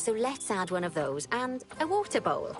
So let's add one of those and a water bowl.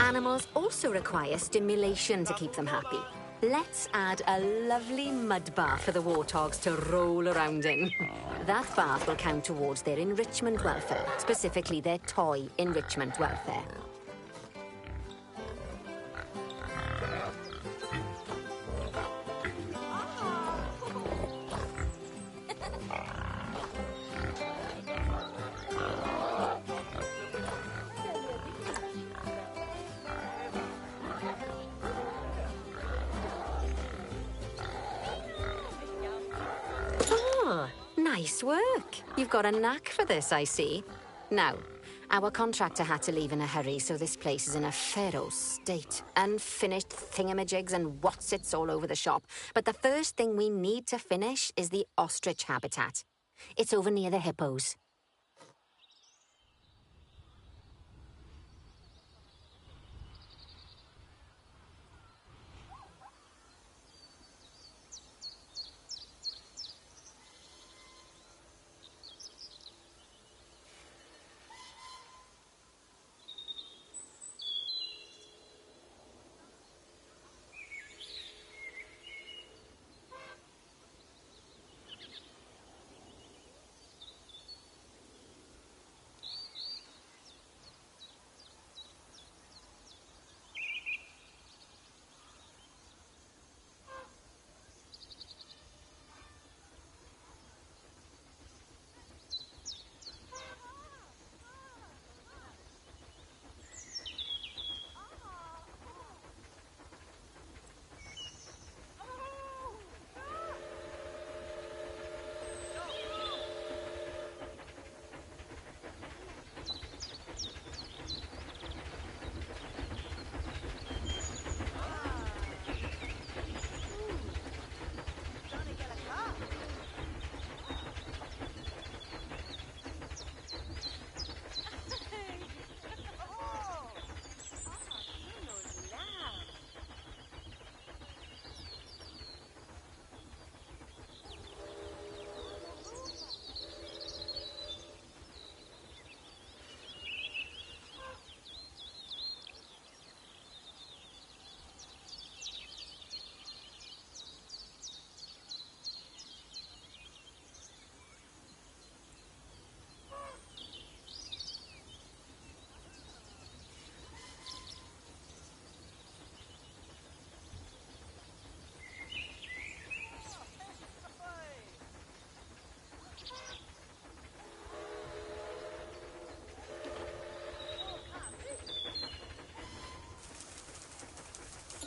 Animals also require stimulation to keep them happy. Let's add a lovely mud bath for the warthogs to roll around in. That bath will count towards their enrichment welfare, specifically their toy enrichment welfare. Nice work. You've got a knack for this, I see. Now, our contractor had to leave in a hurry, so this place is in a feral state. Unfinished thingamajigs and whatsits all over the shop. But the first thing we need to finish is the ostrich habitat. It's over near the hippos.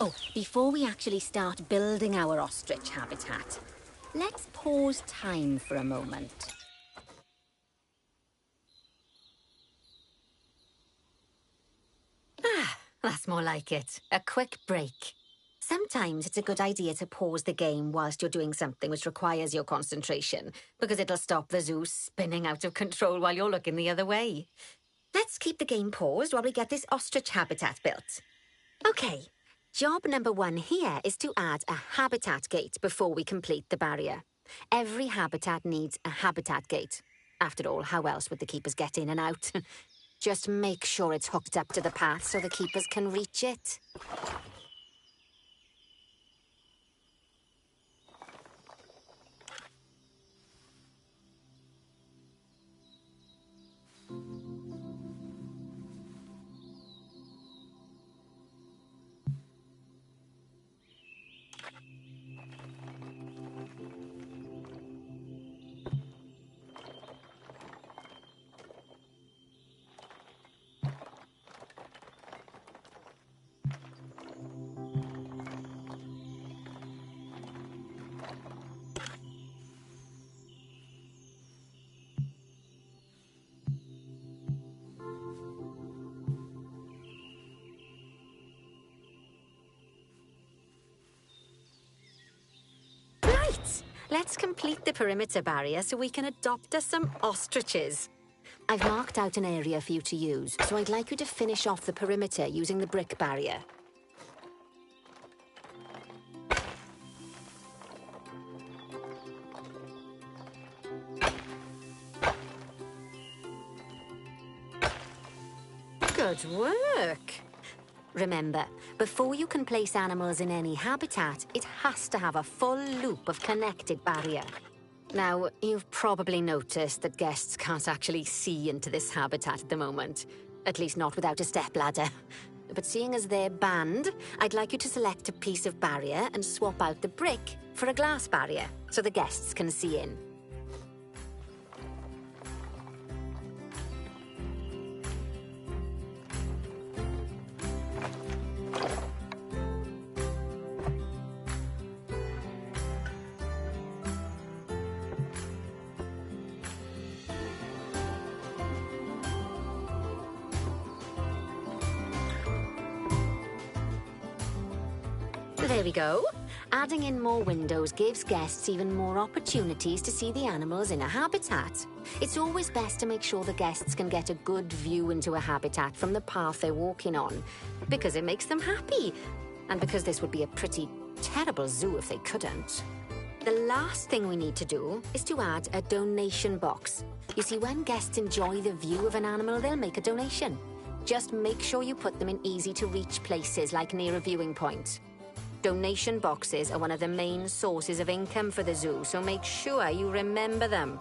Oh, before we actually start building our ostrich habitat, let's pause time for a moment. That's more like it. A quick break. Sometimes it's a good idea to pause the game whilst you're doing something which requires your concentration, because it'll stop the zoo spinning out of control while you're looking the other way. Let's keep the game paused while we get this ostrich habitat built. Okay, job number 1 here is to add a habitat gate before we complete the barrier. Every habitat needs a habitat gate. After all, how else would the keepers get in and out? Just make sure it's hooked up to the path so the keepers can reach it. Let's complete the perimeter barrier so we can adopt us some ostriches. I've marked out an area for you to use, so I'd like you to finish off the perimeter using the brick barrier. Good work! Remember, before you can place animals in any habitat, it has to have a full loop of connected barrier. Now, you've probably noticed that guests can't actually see into this habitat at the moment. At least not without a stepladder. But seeing as they're banned, I'd like you to select a piece of barrier and swap out the brick for a glass barrier, so the guests can see in. There we go. Adding in more windows gives guests even more opportunities to see the animals in a habitat. It's always best to make sure the guests can get a good view into a habitat from the path they're walking on, because it makes them happy, and because this would be a pretty terrible zoo if they couldn't. The last thing we need to do is to add a donation box. You see, when guests enjoy the view of an animal, they'll make a donation. Just make sure you put them in easy-to-reach places, like near a viewing point. Donation boxes are one of the main sources of income for the zoo, so make sure you remember them.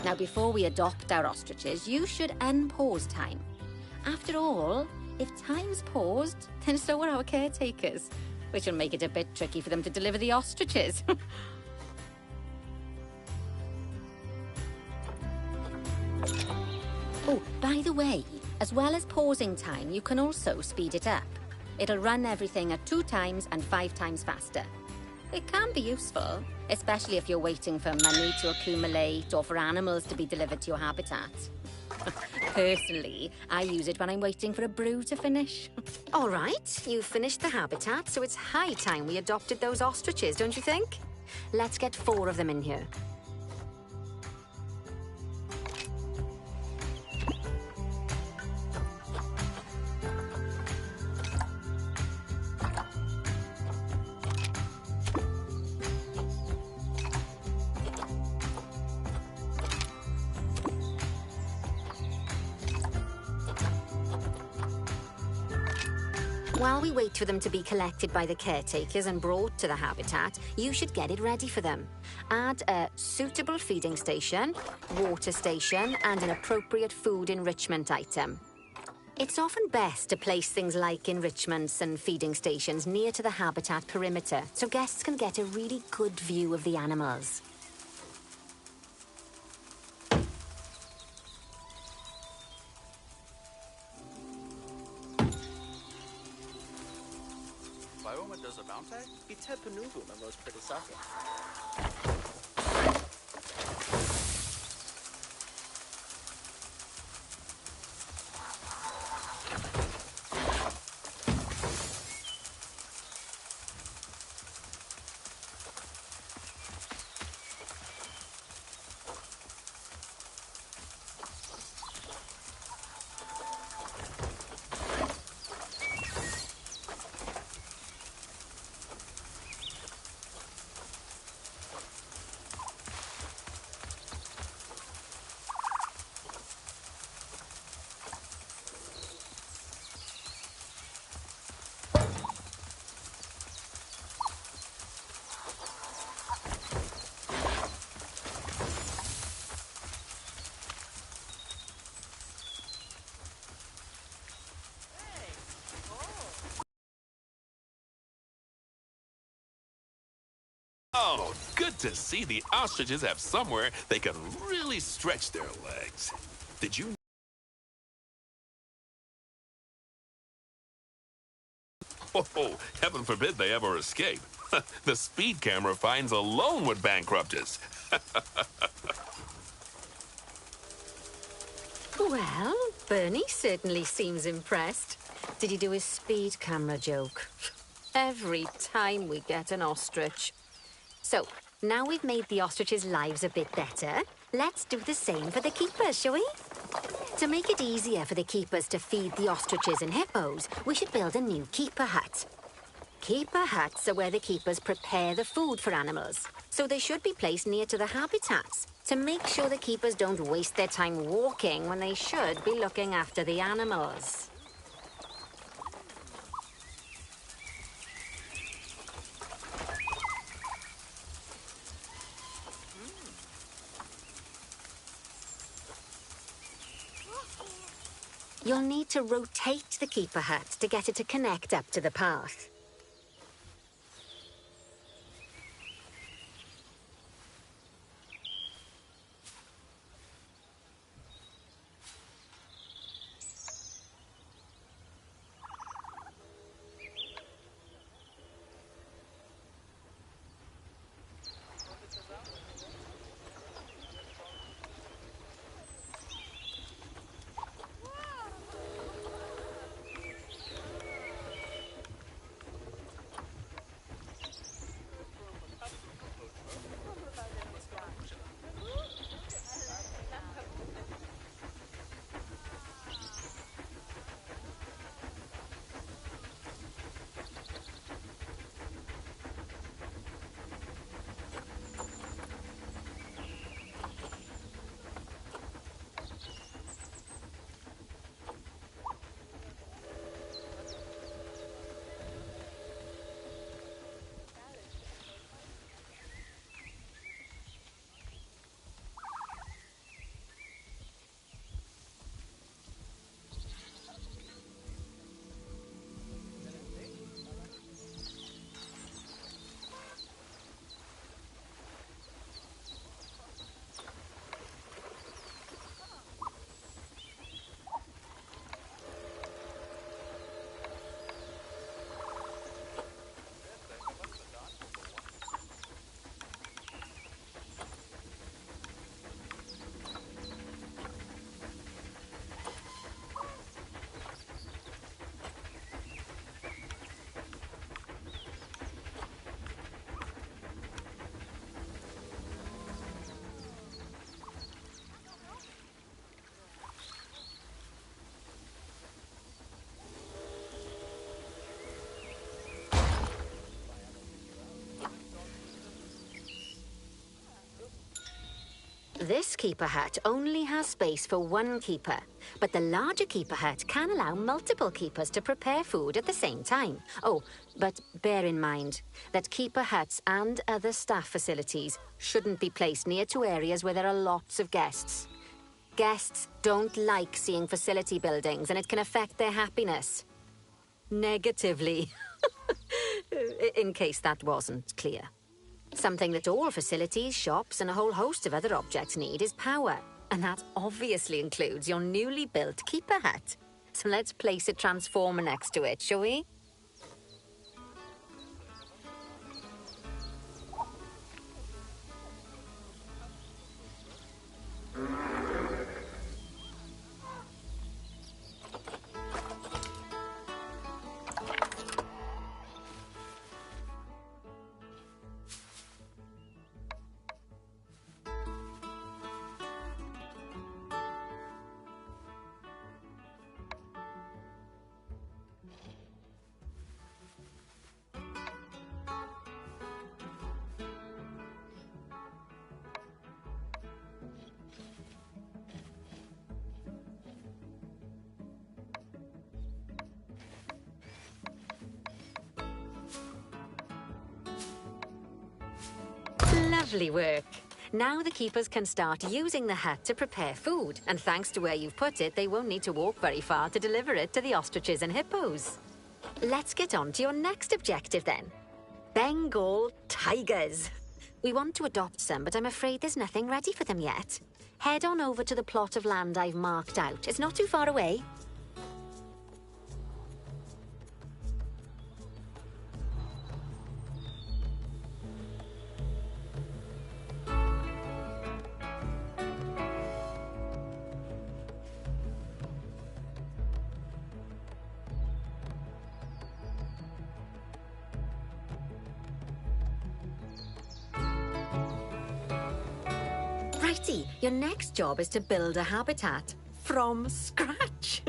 Now, before we adopt our ostriches, you should unpause time. After all, if time's paused, then so are our caretakers, which will make it a bit tricky for them to deliver the ostriches. Oh, by the way, as well as pausing time, you can also speed it up. It'll run everything at 2 times and 5 times faster. It can be useful, especially if you're waiting for money to accumulate or for animals to be delivered to your habitat. Personally, I use it when I'm waiting for a brew to finish. All right, you've finished the habitat, so it's high time we adopted those ostriches, don't you think? Let's get 4 of them in here. While we wait for them to be collected by the caretakers and brought to the habitat, you should get it ready for them. Add a suitable feeding station, water station, and an appropriate food enrichment item. It's often best to place things like enrichments and feeding stations near to the habitat perimeter, so guests can get a really good view of the animals. Bitte Penugu, my most pretty socket. Oh, good to see the ostriches have somewhere they can really stretch their legs. Did you Oh, heaven forbid they ever escape. The speed camera fines alone would bankrupt us. Well, Bernie certainly seems impressed. Did he do his speed camera joke? Every time we get an ostrich. So, now we've made the ostriches' lives a bit better, let's do the same for the keepers, shall we? To make it easier for the keepers to feed the ostriches and hippos, we should build a new keeper hut. Keeper huts are where the keepers prepare the food for animals, so they should be placed near to the habitats to make sure the keepers don't waste their time walking when they should be looking after the animals. You'll need to rotate the keeper hut to get it to connect up to the path. This keeper hut only has space for one keeper, but the larger keeper hut can allow multiple keepers to prepare food at the same time. Oh, but bear in mind that keeper huts and other staff facilities shouldn't be placed near to areas where there are lots of guests. Guests don't like seeing facility buildings, and it can affect their happiness. Negatively. In case that wasn't clear. Something that all facilities, shops, and a whole host of other objects need is power. And that obviously includes your newly built keeper hut. So let's place a transformer next to it, shall we? Lovely work. Now the keepers can start using the hut to prepare food, and thanks to where you've put it, they won't need to walk very far to deliver it to the ostriches and hippos. Let's get on to your next objective then. Bengal tigers. We want to adopt some, but I'm afraid there's nothing ready for them yet. Head on over to the plot of land I've marked out. It's not too far away. Righty, your next job is to build a habitat from scratch.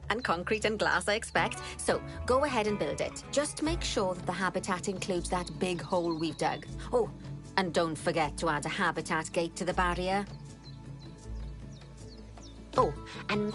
And concrete and glass, I expect. So go ahead and build it. Just make sure that the habitat includes that big hole we've dug. Oh, and don't forget to add a habitat gate to the barrier. Oh, and